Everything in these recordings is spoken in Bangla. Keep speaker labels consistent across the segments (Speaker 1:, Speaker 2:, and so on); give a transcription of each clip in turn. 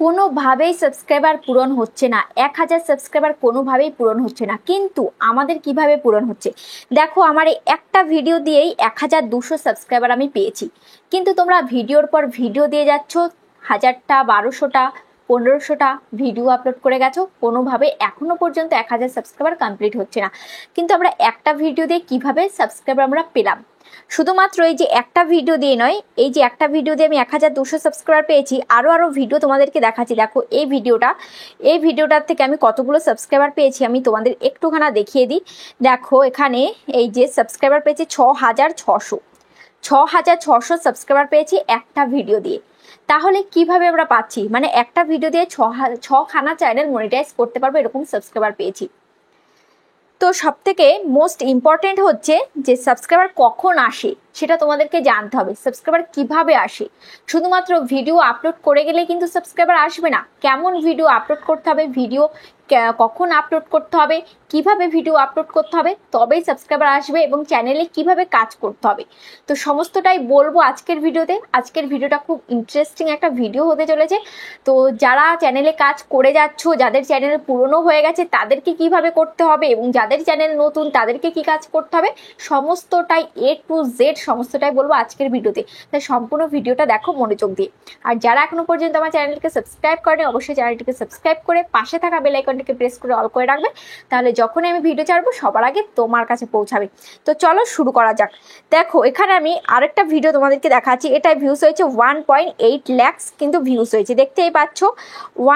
Speaker 1: কোনোভাবেই সাবস্ক্রাইবার পূরণ হচ্ছে না। 1000 সাবস্ক্রাইবার কোনোভাবেই পূরণ হচ্ছে না। কিন্তু আমাদের কিভাবে পূরণ হচ্ছে দেখো, আমার এই একটা ভিডিও দিয়েই 1200 সাবস্ক্রাইবার আমি পেয়েছি। কিন্তু তোমরা ভিডিওর পর ভিডিও দিয়ে যাচ্ছ, 1000টা 1200টা 1500টা ভিডিও আপলোড করে গেছো, কোনোভাবে এখনো পর্যন্ত 1000 সাবস্ক্রাইবার কমপ্লিট হচ্ছে না। কিন্তু আমরা একটা ভিডিও দিয়ে কিভাবে সাবস্ক্রাইবার আমরা পেলাম? শুধুমাত্র এই যে একটা ভিডিও দিয়ে নয়, এই যে একটা ভিডিও দিয়ে আমি 1200 সাবস্ক্রাইবার পেয়েছি, আরও ভিডিও তোমাদেরকে দেখাচ্ছি। দেখো এই ভিডিওটার থেকে আমি কতগুলো সাবস্ক্রাইবার পেয়েছি আমি তোমাদের একটুখানা দেখিয়ে দিই। দেখো এখানে এই যে সাবস্ক্রাইবার পেয়েছি 6600 সাবস্ক্রাইবার পেয়েছি একটা ভিডিও দিয়ে। তাহলে কিভাবে আমরা পাচ্ছি? মানে একটা ভিডিও দিয়ে ছখানা চ্যানেল মনিটাইজ করতে পারবো এরকম সাবস্ক্রাইবার পেয়েছি। তো সব থেকে মোস্ট ইম্পর্টেন্ট হচ্ছে যে সাবস্ক্রাইবার কখন আসে সেটা তোমাদেরকে জানতে হবে। সাবস্ক্রাইবার কিভাবে আসে? শুধুমাত্র ভিডিও আপলোড করে গেলে কিন্তু সাবস্ক্রাইবার আসবে না। কেমন ভিডিও আপলোড করতে হবে, ভিডিও কখন আপলোড করতে হবে, কিভাবে ভিডিও আপলোড করতে হবে, তবেই সাবস্ক্রাইবার আসবে, এবং চ্যানেলে কিভাবে কাজ করতে হবে। তো সমস্তটাই বলবো আজকের ভিডিওতে। আজকের ভিডিওটা খুব ইন্টারেস্টিং একটা ভিডিও হতে চলেছে। তো যারা চ্যানেলে কাজ করে যাচ্ছ, যাদের চ্যানেল পুরনো হয়ে গেছে তাদেরকে কিভাবে করতে হবে, এবং যাদের চ্যানেল নতুন তাদেরকে কি কাজ করতে হবে, সমস্তটাই A to Z সমস্তটাই বলবো আজকের ভিডিওতে। তাই সম্পূর্ণ ভিডিওটা দেখো মনোযোগ দিয়ে। আর যারা এখনো পর্যন্ত আমার চ্যানেলকে সাবস্ক্রাইব করেনি, অবশ্যই চ্যানেলটিকে সাবস্ক্রাইব করে পাশে থাকা বেল আইকনটিকে প্রেস করে অল করে রাখবে, তাহলে যখনই আমি ভিডিও ছাড়বো সবার আগে তোমার কাছে পৌঁছাবে। তো চলো শুরু করা যাক। দেখো এখানে আমি আরেকটা ভিডিও তোমাদেরকে দেখাচ্ছি। এটাই ভিউস হয়েছে 1.8 lakhs, কিন্তু ভিউস হয়েছে দেখতেই পাচ্ছ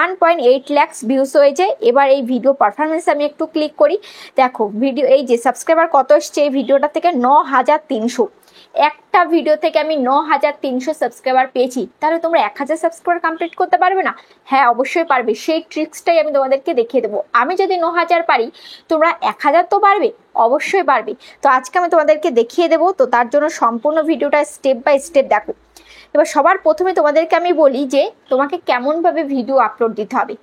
Speaker 1: 1.8 lakhs ভিউস হয়েছে। এবার এই ভিডিও পারফরমেন্স আমি একটু ক্লিক করি। দেখো ভিডিও এই যে সাবস্ক্রাইবার কত এসছে এই ভিডিওটা থেকে 9300। একটা ভিডিও থেকে আমি 9300 সাবস্ক্রাইবার পেয়েছি। তাহলে তোমরা 1000 সাবস্ক্রাইবার কমপ্লিট করতে পারবে না? হ্যাঁ অবশ্যই পারবে। সেই ট্রিক্সটাই আমি তোমাদেরকে দেখিয়ে দেবো। আমি যদি 9000 পারি, তোমরা 1000 তো পারবে, অবশ্যই পারবে। তো আজকে আমি তোমাদেরকে দেখিয়ে দেবো। তো তার জন্য সম্পূর্ণ ভিডিওটা স্টেপ বাই স্টেপ দেখো। এবার সবার প্রথমে তোমাদেরকে আমি বলি যে তোমাকে কেমনভাবে ভিডিও আপলোড দিতে হবে।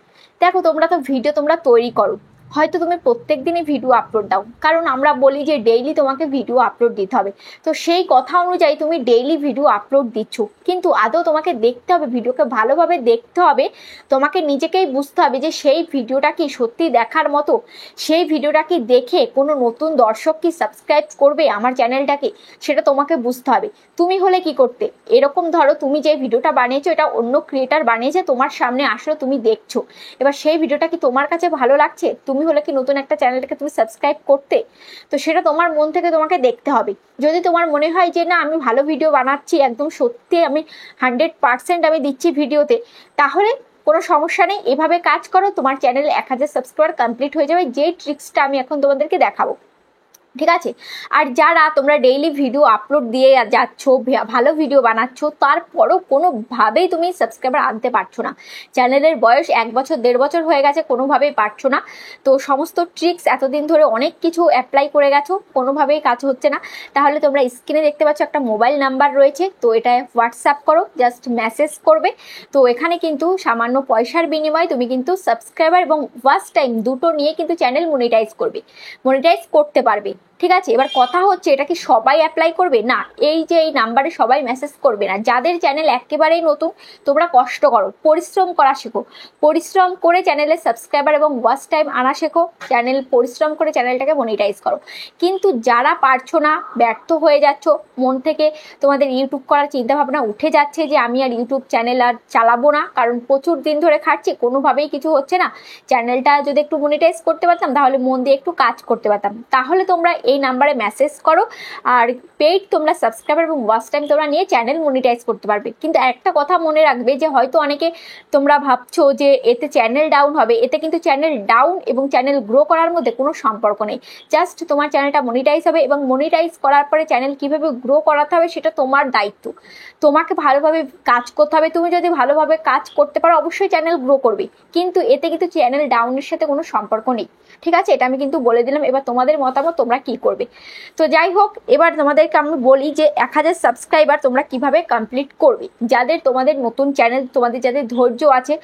Speaker 1: দেখো তোমরা তো ভিডিও তোমরা তৈরি করো, হয়তো তুমি প্রত্যেক দিনই ভিডিও আপলোড দাও, কারণ আমরা বলি যে ডেইলি তোমাকে ভিডিও আপলোড দিতে হবে। তো সেই কথা অনুযায়ী তুমি ডেইলি ভিডিও আপলোড দিচ্ছ, কিন্তু আদৌ তোমাকে দেখতে হবে, ভিডিওকে ভালোভাবে দেখতে হবে। তোমাকে নিজেকেই বুঝতে হবে যে সেই ভিডিওটা কি সত্যি দেখার মতো, সেই ভিডিওটা কি দেখে কোনো নতুন দর্শক কি সাবস্ক্রাইব করবে আমার চ্যানেলটাকে, সেটা তোমাকে বুঝতে হবে। তুমি হলে কি করতে, এরকম ধরো তুমি যে ভিডিওটা বানিয়েছো এটা অন্য ক্রিয়েটার বানিয়েছে, তোমার সামনে আসলে তুমি দেখছো, এবার সেই ভিডিওটা কি তোমার কাছে ভালো লাগছে? তুমি হলে কি নতুন একটা চ্যানেলটাকে তুমি সাবস্ক্রাইব করতে? তো সেটা তোমার মন থেকে তোমাকে দেখতে হবে। যদি তোমার মনে হয় যে না আমি ভালো ভিডিও বানাচ্ছি, একদম সত্যি আমি 100% আমি দিচ্ছি ভিডিওতে, তাহলে কোনো সমস্যা নেই, এভাবে কাজ করো, তোমার চ্যানেলে 1000 সাবস্ক্রাইবার কমপ্লিট হয়ে যাবে, যে ট্রিক্সটা আমি এখন তোমাদেরকে দেখাবো। ঠিক আছে? আর যারা তোমরা ডেইলি ভিডিও আপলোড দিয়ে যাচ্ছ, ভালো ভিডিও বানাচ্ছ, তারপরও কোনোভাবেই তুমি সাবস্ক্রাইবার আনতে পারছো না, চ্যানেলের বয়স 1 বছর 1.5 বছর হয়ে গেছে, কোনোভাবেই পারছো না, তো সমস্ত ট্রিক্স এতদিন ধরে অনেক কিছু অ্যাপ্লাই করে গেছো, কোনোভাবেই কাজ হচ্ছে না, তাহলে তোমরা স্ক্রিনে দেখতে পাচ্ছ একটা মোবাইল নাম্বার রয়েছে। তো এটা হোয়াটসঅ্যাপ করো, জাস্ট মেসেজ করবে। তো এখানে কিন্তু সামান্য পয়সার বিনিময়ে তুমি কিন্তু সাবস্ক্রাইবার এবং ওয়াচ টাইম দুটো নিয়ে কিন্তু চ্যানেল মনিটাইজ করতে পারবে। ঠিক আছে? এবার কথা হচ্ছে এটা কি সবাই অ্যাপ্লাই করবে? না, এই যে এই নাম্বারে সবাই মেসেজ করবে না। যাদের চ্যানেল একেবারেই নতুন, তোমরা কষ্ট করো, পরিশ্রম করা শেখো, পরিশ্রম করে চ্যানেলের সাবস্ক্রাইবার এবং ওয়াচ টাইম আনা শেখো, পরিশ্রম করে চ্যানেলটাকে মনিটাইজ করো। কিন্তু যারা পারছো না, ব্যর্থ হয়ে যাচ্ছ, মন থেকে তোমাদের ইউটিউব করার চিন্তাভাবনা উঠে যাচ্ছে যে আমি আর ইউটিউব চ্যানেল আর চালাবো না, কারণ প্রচুর দিন ধরে খাচ্ছি, কোনোভাবেই কিছু হচ্ছে না, চ্যানেলটা যদি একটু মনিটাইজ করতে পারতাম তাহলে মন দিয়ে একটু কাজ করতে পারতাম, তাহলে তোমরা এই নাম্বারে মেসেজ করো। আর পেইড তোমরা সাবস্ক্রাইবার এবং ওয়াচ টাইম তোমরা নিয়ে চ্যানেল মনিটাইজ করতে পারবে। কিন্তু একটা কথা মনে রাখবে যে হয়তো অনেকে তোমরা ভাবছো যে এতে চ্যানেল ডাউন হবে, এতে কিন্তু চ্যানেল ডাউন এবং চ্যানেল গ্রো করার মধ্যে কোনো সম্পর্ক নেই। জাস্ট তোমার চ্যানেলটা মনিটাইজ হবে, এবং মনিটাইজ করার পরে চ্যানেল কিভাবে গ্রো করাতে হবে সেটা তোমার দায়িত্ব। তোমাকে ভালোভাবে কাজ করতে হবে। তুমি যদি ভালোভাবে কাজ করতে পারো অবশ্যই চ্যানেল গ্রো করবে, কিন্তু এতে কিন্তু চ্যানেল ডাউনের সাথে কোনো সম্পর্ক নেই। ঠিক আছে, এটা আমি কিন্তু বলে দিলাম। এবার তোমাদের মতামত, তোমরা কি করবে। তো যাই হোক, এবার তোমাদেরকে আমি বলি যে 1000 সাবস্ক্রাইবার তোমরা কিভাবে কমপ্লিট করবে। যাদের তোমাদের নতুন চ্যানেল, তোমাদের যাদের ধৈর্য আছে,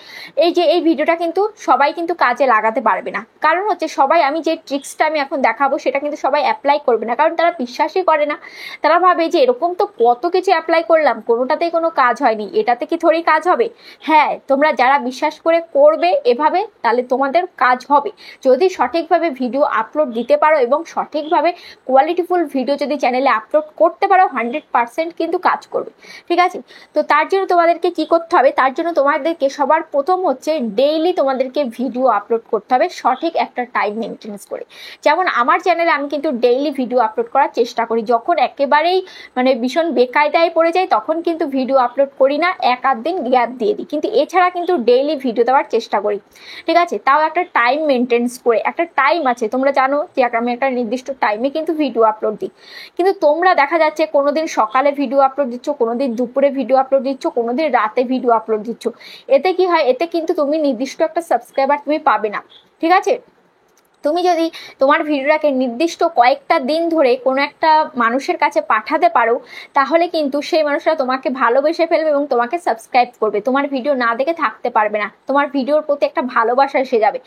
Speaker 1: এই যে এই ভিডিওটা কিন্তু সবাই কিন্তু কাজে লাগাতে পারবে না। কারণ হচ্ছে সবাই, আমি যে ট্রিক্সটা আমি এখন দেখাবো সেটা কিন্তু সবাই অ্যাপ্লাই করবে না, কারণ তারা বিশ্বাসই করে না। তারা ভাবে যে এরকম তো কত কিছু অ্যাপ্লাই করলাম, কোনোটাতেই কোনো কাজ হয়নি, এটাতে কি থোড়ি কাজ হবে। হ্যাঁ, তোমরা যারা বিশ্বাস করে করবে এভাবে, তাহলে তোমাদের কাজ হবে। যদি সঠিকভাবে ভিডিও আপলোড দিতে পারো এবং সঠিকভাবে কোয়ালিটিফুল ভিডিও যদি চ্যানেলে আপলোড করতে পারো, 100% কিন্তু কাজ করবে। ঠিক আছে, তো তার জন্য তোমাদেরকে কি করতে হবে, তার জন্য তোমাদেরকে সবার প্রথম হচ্ছে ডেইলি তোমাদেরকে ভিডিও আপলোড করতে হবে সঠিক একটা টাইম মেনটেন্স করে। যেমন আমার চ্যানেলে আমি কিন্তু ডেইলি ভিডিও আপলোড করার চেষ্টা করি। যখন একেবারেই মানে ভীষণ বেকায়দায় পড়ে যায় তখন কিন্তু ভিডিও আপলোড করি না, 1-8 দিন গ্যাপ দিয়ে দিই, কিন্তু এছাড়া কিন্তু ডেইলি ভিডিও দেওয়ার চেষ্টা করি। ঠিক আছে, তাও একটা টাইম মেনটেন্স করে, একটা টাইম আছে, তোমরা জানো যে আমি একটা নির্দিষ্ট টাইমে কিন্তু ভিডিও আপলোড দিই। কিন্তু তোমরা দেখা যাচ্ছে কোনোদিন সকালে ভিডিও আপলোড দিচ্ছ, কোনোদিন দুপুরে ভিডিও আপলোড দিচ্ছ, কোনোদিন রাতে ভিডিও আপলোড দিচ্ছ। এতে কি হয়, এতে কিন্তু তুমি নির্দিষ্ট একটা সাবস্ক্রাইবার তুমি পাবে না। ঠিক আছে, তুমি যদি তোমার ভিডিওটাকে নির্দিষ্ট কয়েকটা দিন ধরে কোনো একটা মানুষের কাছে পাঠাতে পারো, তাহলে কিন্তু সেই মানুষরা তোমাকে ভালোবেসে ফেলবে এবং তোমাকে সাবস্ক্রাইব করবে, তোমার ভিডিও না দেখে থাকতে পারবে না, তোমার ভিডিওর প্রতি একটা ভালোবাসা এসে যাবে।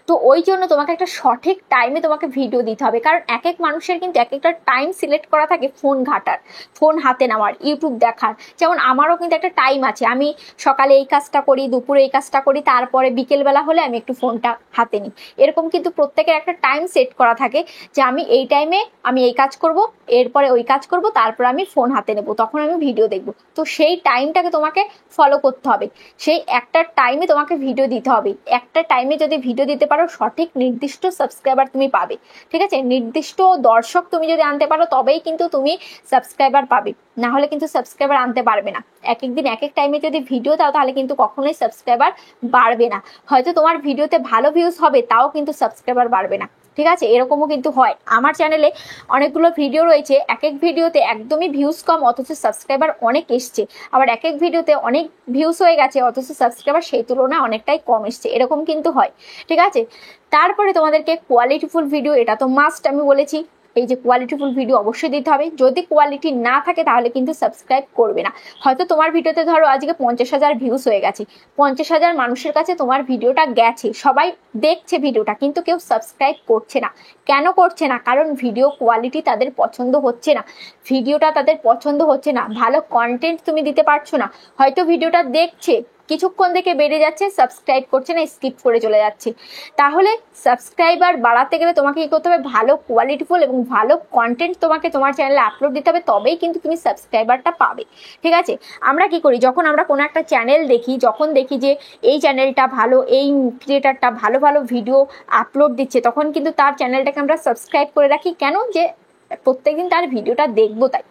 Speaker 1: তো ওই জন্য তোমাকে একটা সঠিক টাইমে তোমাকে ভিডিও দিতে হবে, কারণ এক এক মানুষের কিন্তু এক একটা টাইম সিলেক্ট করা থাকে ফোন ঘাটার, ফোন হাতে নেওয়ার, ইউটিউব দেখার। যেমন আমারও কিন্তু একটা টাইম আছে, আমি সকালে এই কাজটা করি, দুপুরে এই কাজটা করি, তারপরে বিকেলবেলা হলে আমি একটু ফোনটা হাতে নিই। এরকম কিন্তু প্রত্যেকের একটা টাইম সেট করা থাকে যে আমি এই টাইমে আমি এই কাজ করব, এরপরে ওই কাজ করব, তারপর আমি ফোন হাতে নেব, তখন আমি ভিডিও দেখব। তো সেই টাইমটাকে তোমাকে ফলো করতে হবে, সেই একটা টাইমে তোমাকে ভিডিও দিতে হবে। একটা টাইমে যদি ভিডিও দিতে পারো, সঠিক নির্দিষ্ট সাবস্ক্রাইবার তুমি পাবে। ঠিক আছে, নির্দিষ্ট দর্শক তুমি যদি আনতে পারো তবেই কিন্তু তুমি সাবস্ক্রাইবার পাবে, না হলে কিন্তু সাবস্ক্রাইবার আনতে পারবে না। এক এক দিন এক এক টাইমে যদি ভিডিও দাও তাহলে কিন্তু কখনোই সাবস্ক্রাইবার বাড়বে না। হয়তো তোমার ভিডিওতে ভালো ভিউজ হবে, তাও কিন্তু সাবস্ক্রাইবার বাড়বে না। ঠিক আছে, এরকমও কিন্তু হয়। আমার চ্যানেলে অনেকগুলো ভিডিও রয়েছে, এক এক ভিডিওতে একদমই ভিউজ কম অথচ সাবস্ক্রাইবার অনেক এসছে, আবার এক এক ভিডিওতে অনেক ভিউজ হয়ে গেছে অথচ সাবস্ক্রাইবার সেই তুলনায় অনেকটাই কম এসছে, এরকম কিন্তু হয়। ঠিক আছে, তারপরে তোমাদেরকে কোয়ালিটিফুল ভিডিও, এটা তো মাস্ট, আমি বলেছি এই যে কোয়ালিটিফুল ভিডিও অবশ্যই দিতে হবে। যদি কোয়ালিটি না থাকে তাহলে কিন্তু সাবস্ক্রাইব করবে না। হয়তো তোমার ভিডিওতে ধরো আজকে 50,000 ভিউজ হয়ে গেছে, 50,000 মানুষের কাছে তোমার ভিডিওটা গেছে, সবাই দেখছে ভিডিওটা, কিন্তু কেউ সাবস্ক্রাইব করছে না। কেন করছে না? কারণ ভিডিও কোয়ালিটি তাদের পছন্দ হচ্ছে না, ভিডিওটা তাদের পছন্দ হচ্ছে না, ভালো কন্টেন্ট তুমি দিতে পারছো না। হয়তো ভিডিওটা দেখছে, কিছুক্ষণ থেকে বেড়ে যাচ্ছে, সাবস্ক্রাইব করছে না, স্কিপ করে চলে যাচ্ছে। তাহলে সাবস্ক্রাইবার বাড়াতে গেলে তোমাকে কি করতে হবে, ভালো কোয়ালিটিফুল এবং ভালো কন্টেন্ট তোমাকে তোমার চ্যানেলে আপলোড দিতে হবে, তবেই কিন্তু তুমি সাবস্ক্রাইবারটা পাবে। ঠিক আছে, আমরা কি করি, যখন আমরা কোনো একটা চ্যানেল দেখি, যখন দেখি যে এই চ্যানেলটা ভালো, এই ক্রিয়েটারটা ভালো ভালো ভিডিও আপলোড দিচ্ছে, তখন কিন্তু তার চ্যানেলটাকে আমরা সাবস্ক্রাইব করে রাখি। কেন? যে প্রত্যেকদিন তার ভিডিওটা দেখবো তাই।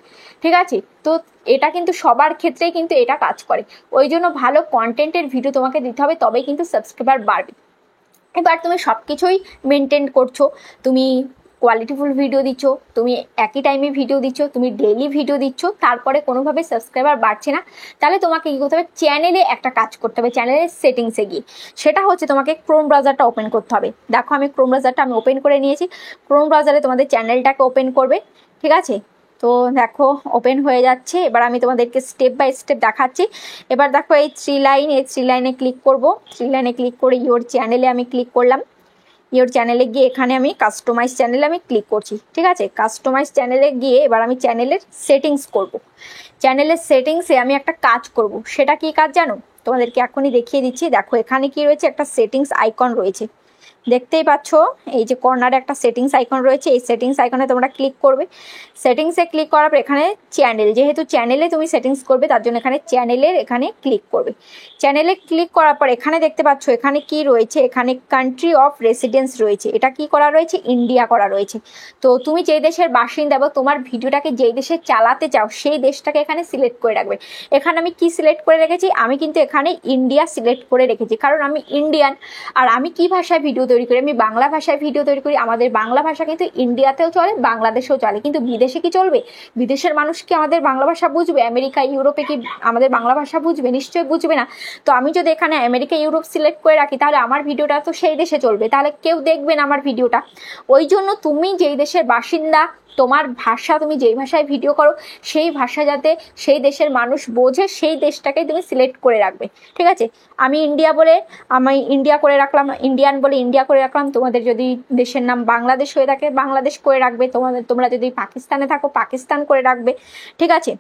Speaker 1: ঠিক আছে, তো এটা কিন্তু সবার ক্ষেত্রেই কিন্তু এটা কাজ করে। ওই জন্য ভালো কন্টেন্টের ভিডিও তোমাকে দিতে হবে, তবেই কিন্তু সাবস্ক্রাইবার বাড়বে। এবার তুমি সব কিছুই মেনটেন করছো, তুমি কোয়ালিটিফুল ভিডিও দিচ্ছ, তুমি একই টাইমে ভিডিও দিচ্ছ, তুমি ডেইলি ভিডিও দিচ্ছ, তারপরে কোনোভাবে সাবস্ক্রাইবার বাড়ছে না, তাহলে তোমাকে কী করতে হবে, চ্যানেলে একটা কাজ করতে হবে, চ্যানেলের সেটিংসে গিয়ে। সেটা হচ্ছে তোমাকে ক্রোম ব্রাউজারটা ওপেন করতে হবে। দেখো আমি ক্রোম ব্রাউজারটা ওপেন করে নিয়েছি। ক্রোম ব্রাউজারে তোমাদের চ্যানেলটাকে ওপেন করবে। ঠিক আছে, তো দেখো ওপেন হয়ে যাচ্ছে। এবার আমি তোমাদেরকে স্টেপ বাই স্টেপ দেখাচ্ছি। এবার দেখো এই থ্রি লাইনে ক্লিক করব। থ্রি লাইনে ক্লিক করে ইওর চ্যানেলে আমি ক্লিক করলাম। ইওর চ্যানেলে গিয়ে এখানে আমি কাস্টমাইজ চ্যানেলে আমি ক্লিক করছি। ঠিক আছে, কাস্টমাইজ চ্যানেলে গিয়ে এবার আমি চ্যানেলের সেটিংস করব। চ্যানেলের সেটিংসে আমি একটা কাজ করব। সেটা কি কাজ জানো? তোমাদেরকে এখনই দেখিয়ে দিচ্ছি। দেখো এখানে কি রয়েছে, একটা সেটিংস আইকন রয়েছে, দেখতেই পাচ্ছ। এই যে কর্নারে একটা সেটিংস আইকন রয়েছে, এই সেটিংস আইকনে তোমরা ক্লিক করবে। সেটিংসে ক্লিক করার পর এখানে চ্যানেল, যেহেতু চ্যানেলে তুমি সেটিংস করবে তার জন্য এখানে চ্যানেলের এখানে ক্লিক করবে। চ্যানেলে ক্লিক করার পর এখানে দেখতে পাচ্ছ এখানে কি রয়েছে, এখানে কান্ট্রি অফ রেসিডেন্স রয়েছে। এটা কি করা রয়েছে? ইন্ডিয়া করা রয়েছে। তো তুমি যেই দেশের বাসিন্দা বা তোমার ভিডিওটাকে যেই দেশে চালাতে চাও সেই দেশটাকে এখানে সিলেক্ট করে রাখবে। এখানে আমি কি সিলেক্ট করে রেখেছি? আমি কিন্তু এখানে ইন্ডিয়া সিলেক্ট করে রেখেছি, কারণ আমি ইন্ডিয়ান। আর আমি কি ভাষায় ভিডিও তৈরি করি, আমি বাংলা ভাষায় ভিডিও তৈরি করি। আমাদের বাংলা ভাষা কিন্তু ইন্ডিয়াতেও চলে, বাংলাদেশেও চলে, কিন্তু বিদেশে কি চলবে? বিদেশের মানুষ কি আমাদের বাংলা ভাষা বুঝবে? আমেরিকা ইউরোপে কি আমাদের বাংলা ভাষা বুঝবে? নিশ্চয়ই বুঝবে না। তো আমি যদি এখানে আমেরিকা ইউরোপ সিলেক্ট করে রাখি, তাহলে আমার ভিডিওটা তো সেই দেশে চলবে, তাহলে কেউ দেখবে না আমার ভিডিওটা। ওই জন্য তুমি যেই দেশের বাসিন্দা, তোমার ভাষা, তুমি যেই ভাষায় ভিডিও করো সেই ভাষা যাতে সেই দেশের মানুষ বোঝে, সেই দেশটাকে তুমি সিলেক্ট করে রাখবে, ঠিক আছে? আমি ইন্ডিয়া বলে আমি ইন্ডিয়া করে রাখলাম, ইন্ডিয়ান বলে ইন্ডিয়া করে রাখলাম। তোমাদের যদি দেশের নাম বাংলাদেশ হয়ে থাকে বাংলাদেশ করে রাখবে, তোমরা যদি পাকিস্তানে থাকো পাকিস্তান করে রাখবে, ঠিক আছে?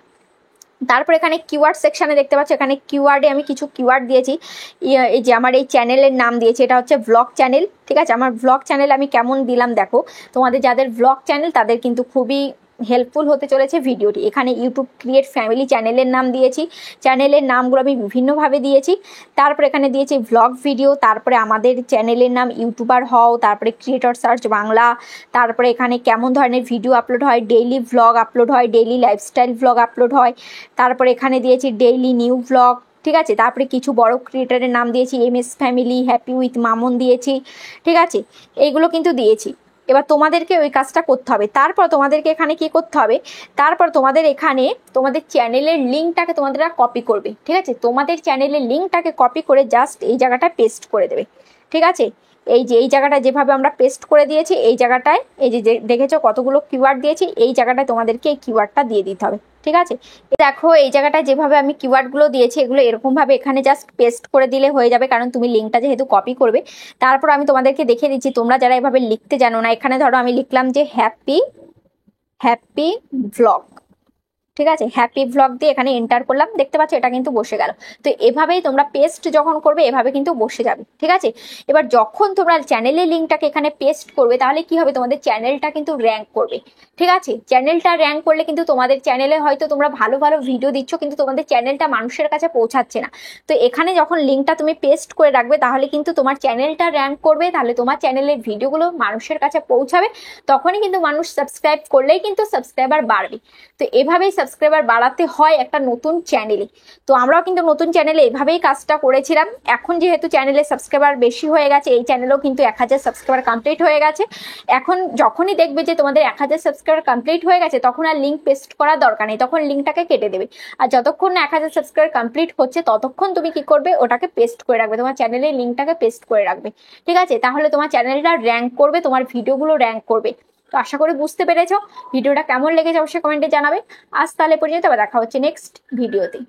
Speaker 1: তারপর এখানে কিওয়ার্ড সেকশনে দেখতে পাচ্ছ, এখানে কিওয়ার্ডে আমি কিছু কিওয়ার্ড দিয়েছি। এই যে আমার এই চ্যানেলের নাম দিয়েছি, এটা হচ্ছে ভ্লগ চ্যানেল, ঠিক আছে? আমার ভ্লগ চ্যানেল আমি কেমন দিলাম দেখো, তোমাদের যাদের ভ্লগ চ্যানেল তাদের কিন্তু খুবই হেল্পফুল হতে চলেছে ভিডিওটি। এখানে ইউটিউব ক্রিয়েট ফ্যামিলি চ্যানেলের নাম দিয়েছি, চ্যানেলের নামগুলো আমি বিভিন্নভাবে দিয়েছি। তারপর এখানে দিয়েছি ভ্লগ ভিডিও, তারপরে আমাদের চ্যানেলের নাম ইউটিউবার হও, তারপরে ক্রিয়েটর সার্চ বাংলা, তারপরে এখানে কেমন ধরনের ভিডিও আপলোড হয়, ডেইলি ভ্লগ আপলোড হয়, ডেইলি লাইফস্টাইল ভ্লগ আপলোড হয়। তারপরে এখানে দিয়েছি ডেইলি নিউ ভ্লগ, ঠিক আছে? তারপরে কিছু বড় ক্রিয়েটারের নাম দিয়েছি, MS family, happy with Mamun দিয়েছি, ঠিক আছে? এইগুলো কিন্তু দিয়েছি। এবার তোমাদেরকে ওই কাজটা করতে হবে। তারপর তোমাদেরকে এখানে কি করতে হবে, তারপর তোমাদের এখানে তোমাদের চ্যানেলের লিঙ্কটাকে তোমাদের কপি করবে, ঠিক আছে? তোমাদের চ্যানেলের লিঙ্কটাকে কপি করে জাস্ট এই জায়গাটায় পেস্ট করে দেবে, ঠিক আছে? এই যে এই জায়গাটা যেভাবে আমরা পেস্ট করে দিয়েছি, এই জায়গাটায় এই যে দেখেছো কতগুলো কিওয়ার্ড দিয়েছি, এই জায়গাটায় তোমাদেরকে এই কিওয়ার্ডটা দিয়ে দিতে হবে, ঠিক আছে? দেখো এই জায়গাটায় যেভাবে আমি কিওয়ার্ডগুলো দিয়েছি এগুলো এরকমভাবে এখানে জাস্ট পেস্ট করে দিলে হয়ে যাবে, কারণ তুমি লিঙ্কটা যেহেতু কপি করবে। তারপর আমি তোমাদেরকে দেখিয়ে দিচ্ছি, তোমরা যারা এভাবে লিখতে জানো না, এখানে ধরো আমি লিখলাম যে হ্যাপি ভ্লগ, ঠিক আছে? হ্যাপি ভ্লগ দিয়ে এখানে এন্টার করলাম, দেখতে পাচ্ছ এটা কিন্তু বসে গেল। তো এভাবেই তোমরা পেস্ট যখন করবে এভাবে কিন্তু বসে যাবে, ঠিক আছে? এবার যখন তোমরা চ্যানেলের লিঙ্কটাকে এখানে পেস্ট করবে তাহলে কি হবে, তোমাদের চ্যানেলটা কিন্তু র্যাঙ্ক করবে, ঠিক আছে? চ্যানেলটা র্যাঙ্ক করলে কিন্তু তোমাদের চ্যানেলে হয়তো তোমরা ভালো ভালো ভিডিও দিচ্ছ, কিন্তু তোমাদের চ্যানেলটা মানুষের কাছে পৌঁছাচ্ছে না। তো এখানে যখন লিঙ্কটা তুমি পেস্ট করে রাখবে তাহলে কিন্তু তোমার চ্যানেলটা র্যাঙ্ক করবে, তাহলে তোমার চ্যানেলের ভিডিওগুলো মানুষের কাছে পৌঁছাবে, তখনই কিন্তু মানুষ সাবস্ক্রাইব করলেই কিন্তু সাবস্ক্রাইবার বাড়বে। তো এভাবেই সাবস্ক্রাইবার বাড়াতে হয় একটা নতুন চ্যানেলে। তো আমরাও কিন্তু নতুন চ্যানেলে এভাবেই কাজটা করেছিলাম। এখন যেহেতু চ্যানেলে সাবস্ক্রাইবার বেশি হয়ে গেছে, এই চ্যানেলেও কিন্তু 1000 সাবস্ক্রাইবার কমপ্লিট হয়ে গেছে। এখন যখনই দেখবে যে তোমাদের 1000 সাবস্ক্রাইবার কমপ্লিট হয়ে গেছে তখন আর লিঙ্ক পেস্ট করার দরকার নেই, তখন লিঙ্কটাকে কেটে দেবে। আর যতক্ষণ না 1000 সাবস্ক্রাইবার কমপ্লিট হচ্ছে ততক্ষণ তুমি কি করবে, ওটাকে পেস্ট করে রাখবে, তোমার চ্যানেলের লিঙ্কটাকে পেস্ট করে রাখবে, ঠিক আছে? তাহলে তোমার চ্যানেলটা র্যাঙ্ক করবে, তোমার ভিডিওগুলো র্যাঙ্ক করবে। তো আশা করি বুঝতে পেরেছো। ভিডিওটা কেমন লেগেছে অবশ্যই কমেন্টে জানাবে। আজ তাহলে পর্যন্ত, আবার দেখা হচ্ছে নেক্সট ভিডিওতে।